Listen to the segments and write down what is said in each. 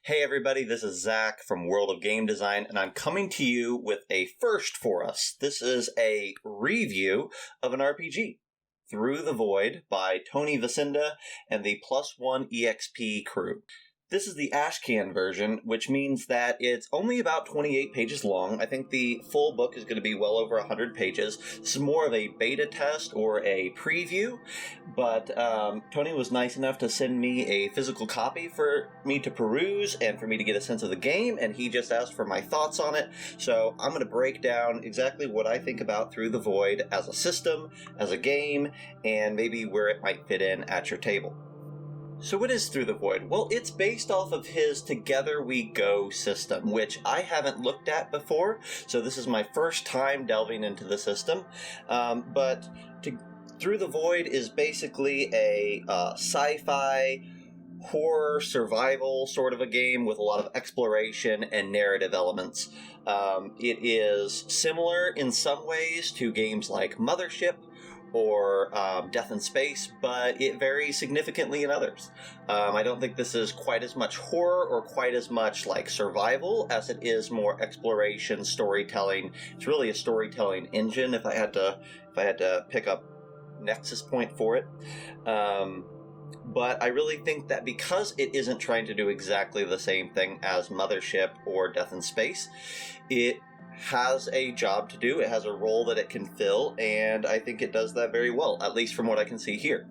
Hey everybody, this is Zach from World of Game Design, and I'm coming to you with a first for us. This is a review of an RPG, Through the Void by Tony Vasinda and the Plus One EXP crew. This is the ashcan version, which means that it's only about 28 pages long. I think the full book is going to be well over 100 pages. This is more of a beta test or a preview, but Tony was nice enough to send me a physical copy for me to peruse and for me to get a sense of the game, and he just asked for my thoughts on it. So I'm going to break down exactly what I think about Through the Void as a system, as a game, and maybe where it might fit in at your table. So what is Through the Void? Well, it's based off of his Together We Go system, which I haven't looked at before, so this is my first time delving into the system. Through the Void is basically a sci-fi horror survival sort of a game with a lot of exploration and narrative elements. It is similar in some ways to games like Mothership or Death in Space, but it varies significantly in others. I don't think this is quite as much horror or quite as much like survival as it is more exploration, storytelling. It's really a storytelling engine, if I had to pick up nexus point for it. But I really think that because it isn't trying to do exactly the same thing as Mothership or Death in Space, it has a job to do, it has a role that it can fill, and I think it does that very well, at least from what I can see here.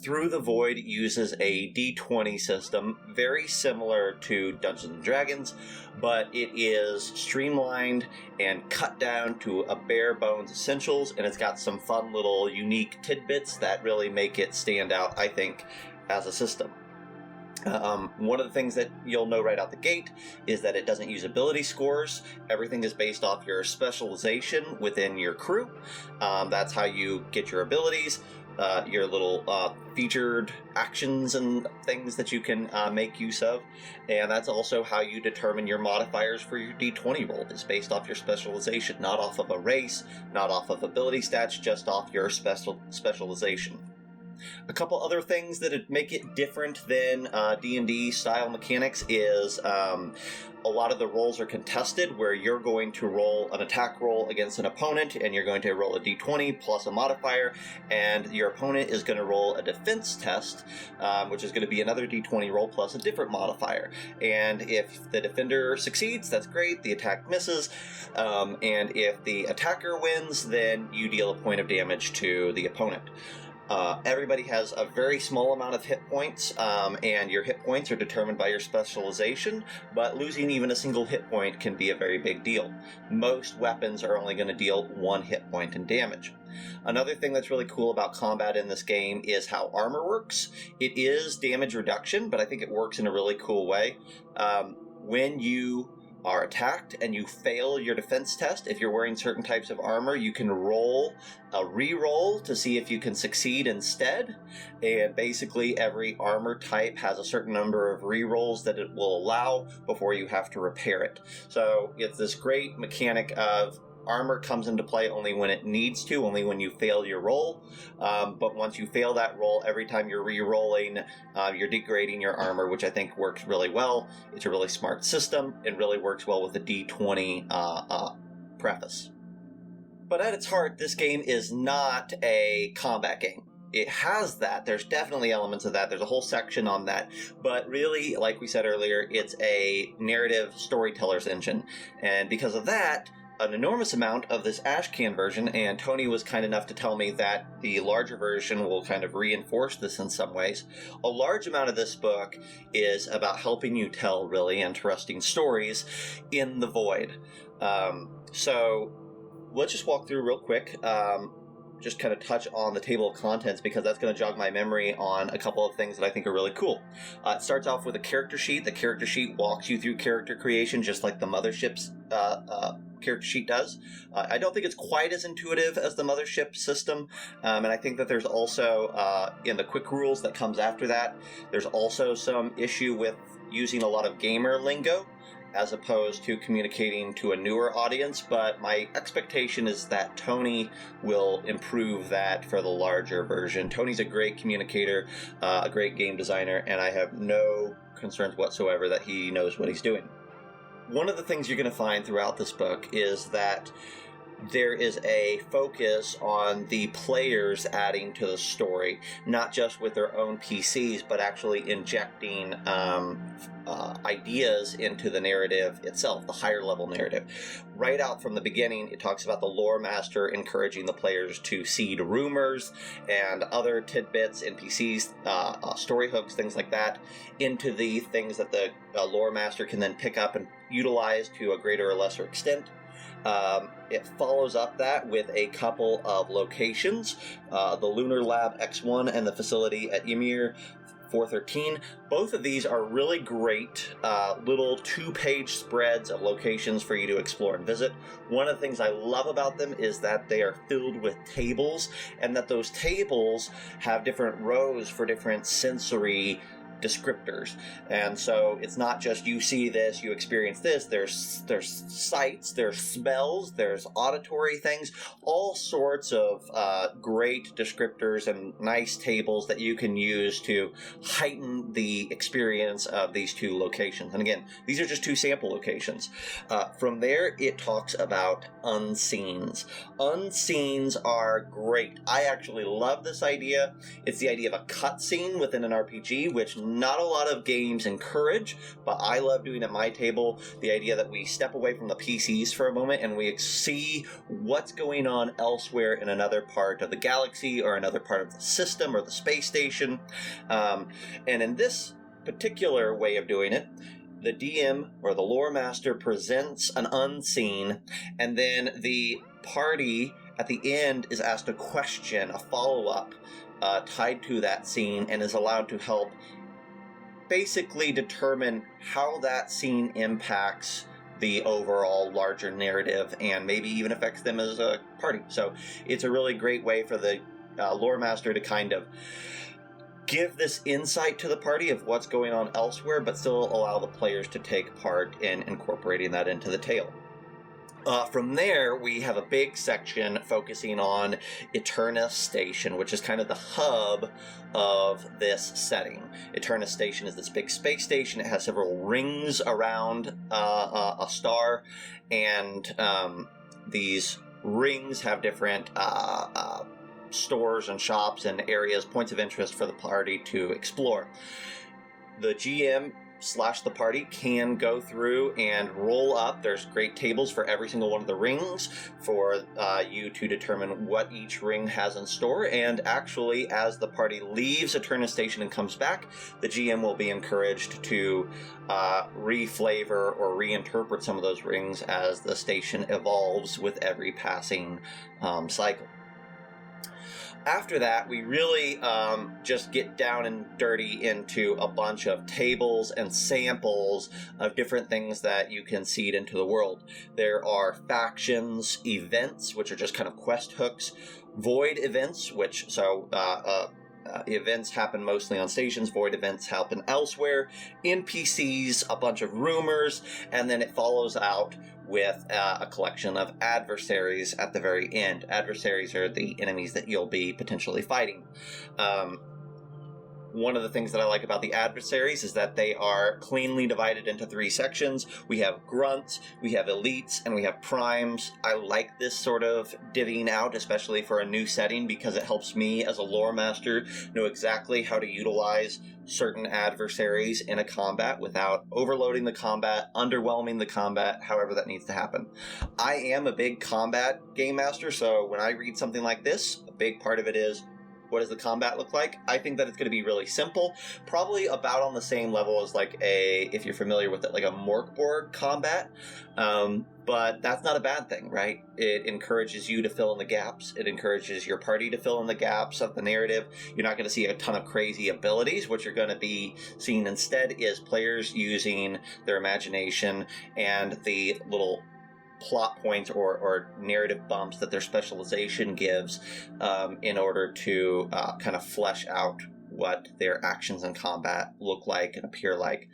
Through the Void uses a D20 system, very similar to Dungeons & Dragons, but it is streamlined and cut down to a bare bones essentials, and it's got some fun little unique tidbits that really make it stand out, I think, as a system. One of the things that you'll know right out the gate is that it doesn't use ability scores. Everything is based off your specialization within your crew. That's how you get your abilities, your little featured actions and things that you can make use of. And that's also how you determine your modifiers for your D20 roll. It's based off your specialization, not off of a race, not off of ability stats, just off your specialization. A couple other things that make it different than D&D style mechanics is a lot of the rolls are contested, where you're going to roll an attack roll against an opponent, and you're going to roll a d20 plus a modifier, and your opponent is going to roll a defense test, which is going to be another d20 roll plus a different modifier. And if the defender succeeds, that's great, the attack misses, and if the attacker wins, then you deal a point of damage to the opponent. Everybody has a very small amount of hit points, and your hit points are determined by your specialization, but losing even a single hit point can be a very big deal. Most weapons are only going to deal one hit point in damage. Another thing that's really cool about combat in this game is how armor works. It is damage reduction, but I think it works in a really cool way. When you are attacked and you fail your defense test, if you're wearing certain types of armor, you can roll a re-roll to see if you can succeed instead. And basically every armor type has a certain number of re-rolls that it will allow before you have to repair it. So it's this great mechanic of armor comes into play only when it needs to, only when you fail your roll. But once you fail that roll, every time you're re-rolling, you're degrading your armor, which I think works really well. It's a really smart system. It really works well with the D20 preface. But at its heart, this game is not a combat game. It has that. There's definitely elements of that. There's a whole section on that. But really, like we said earlier, it's a narrative storyteller's engine. And because of that, an enormous amount of this ashcan version, and Tony was kind enough to tell me that the larger version will kind of reinforce this in some ways. A large amount of this book is about helping you tell really interesting stories in the void. So let's just walk through real quick. Just kind of touch on the table of contents, because that's going to jog my memory on a couple of things that I think are really cool. It starts off with a character sheet. The character sheet walks you through character creation, just like the Mothership's character sheet does. I don't think it's quite as intuitive as the Mothership system, and I think that there's also, in the quick rules that comes after that, there's also some issue with using a lot of gamer lingo. as opposed to communicating to a newer audience, but my expectation is that Tony will improve that for the larger version. Tony's a great communicator, a great game designer, and I have no concerns whatsoever that he knows what he's doing. One of the things you're going to find throughout this book is that there is a focus on the players adding to the story, not just with their own PCs, but actually injecting ideas into the narrative itself, the higher level narrative. Right out from the beginning, it talks about the lore master encouraging the players to seed rumors and other tidbits, NPCs, story hooks, things like that, into the things that the lore master can then pick up and utilize to a greater or lesser extent. It follows up that with a couple of locations, the Lunar Lab X1 and the facility at Ymir 413. Both of these are really great little 2-page spreads of locations for you to explore and visit. One of the things I love about them is that they are filled with tables, and that those tables have different rows for different sensory descriptors. And so it's not just you see this, you experience this. There's sights, there's smells, there's auditory things, all sorts of great descriptors and nice tables that you can use to heighten the experience of these two locations. And again, these are just 2 sample locations. From there, it talks about unseens. Unseens are great. I actually love this idea. It's the idea of a cutscene within an RPG, which not a lot of games encourage, but I love doing at my table. The idea that we step away from the PCs for a moment and we see what's going on elsewhere in another part of the galaxy or another part of the system or the space station. And in this particular way of doing it, the DM or the lore master presents an unseen, and then the party at the end is asked a question, a follow-up tied to that scene, and is allowed to help basically determine how that scene impacts the overall larger narrative and maybe even affects them as a party. So it's a really great way for the lore master to kind of give this insight to the party of what's going on elsewhere, but still allow the players to take part in incorporating that into the tale. From there, we have a big section focusing on Eterna Station, which is kind of the hub of this setting. Eterna Station is this big space station. It has several rings around a star, and these rings have different stores and shops and areas, points of interest for the party to explore. The GM / the party can go through and roll up. There's great tables for every single one of the rings for you to determine what each ring has in store. And actually, as the party leaves Eterna Station and comes back, the GM will be encouraged to reflavor or reinterpret some of those rings as the station evolves with every passing cycle. After that, we really just get down and dirty into a bunch of tables and samples of different things that you can seed into the world. There are factions, events, which are just kind of quest hooks, void events, which events happen mostly on stations, void events happen elsewhere, NPCs, a bunch of rumors, and then it follows out with a collection of adversaries at the very end. Adversaries are the enemies that you'll be potentially fighting. One of the things that I like about the adversaries is that they are cleanly divided into 3 sections. We have grunts, we have elites, and we have primes. I like this sort of divvying out, especially for a new setting, because it helps me as a lore master know exactly how to utilize certain adversaries in a combat without overloading the combat, underwhelming the combat, however that needs to happen. I am a big combat game master, so when I read something like this, a big part of it is, what does the combat look like? I think that it's going to be really simple, probably about on the same level as if you're familiar with it, like a Morkborg combat. But that's not a bad thing, right? It encourages you to fill in the gaps. It encourages your party to fill in the gaps of the narrative. You're not going to see a ton of crazy abilities. What you're going to be seeing instead is players using their imagination and the little plot points or narrative bumps that their specialization gives in order to kind of flesh out what their actions in combat look like and appear like.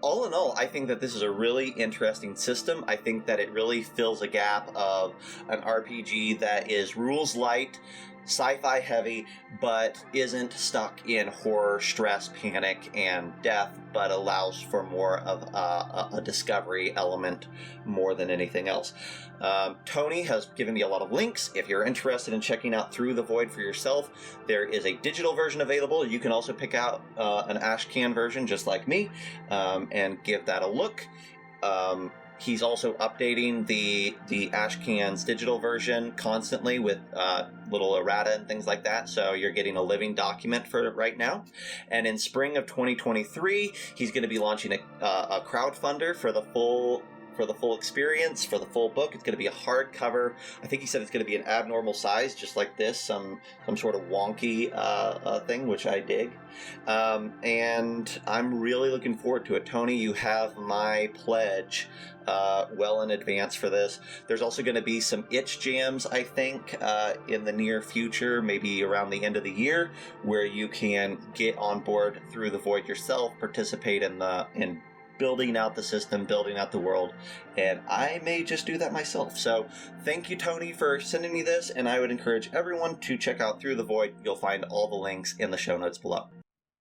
all in all, I think that this is a really interesting system. I think that it really fills a gap of an RPG that is rules light, sci-fi heavy, but isn't stuck in horror, stress, panic, and death, but allows for more of a discovery element more than anything else. Tony has given me a lot of links. If you're interested in checking out Through the Void for yourself, there is a digital version available. You can also pick out an ashcan version, just like me, and give that a look. He's also updating the ashcan's digital version constantly with little errata and things like that, so you're getting a living document for it right now. And in spring of 2023, he's going to be launching a crowdfunder for the full experience, for the full book. It's going to be a hardcover. I think he said it's going to be an abnormal size, just like this, some sort of wonky thing, which I dig. And I'm really looking forward to it. Tony, you have my pledge well in advance for this. There's also going to be some itch jams, I think, in the near future, maybe around the end of the year, where you can get on board Through the Void yourself, participate in building out the system, building out the world, and I may just do that myself. So thank you, Tony, for sending me this, and I would encourage everyone to check out Through the Void. You'll find all the links in the show notes below.